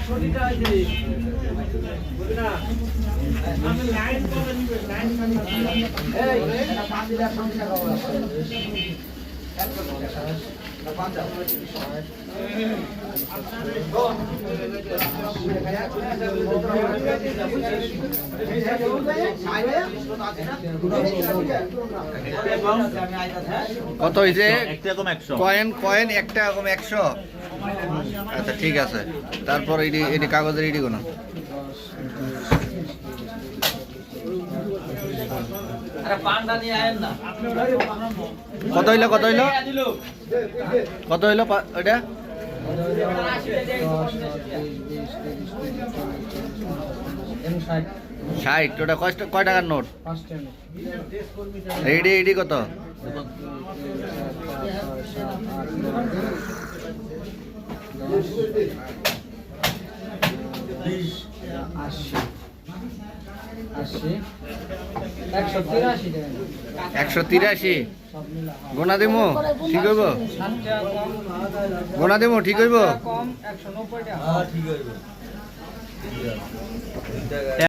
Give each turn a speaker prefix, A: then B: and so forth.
A: কত হয়েছে? Coin coin একটা রকম 100। আচ্ছা ঠিক আছে, তারপর এটি কাগজের এটি কোনো কত হইলো কত হইলো কত হইলো ওইটা? 60। ওটা কয় টাকার নোট? এডি কত? একশো 83। গোনা দেবো ঠিক হইব? গোনা দেবো ঠিক হইব?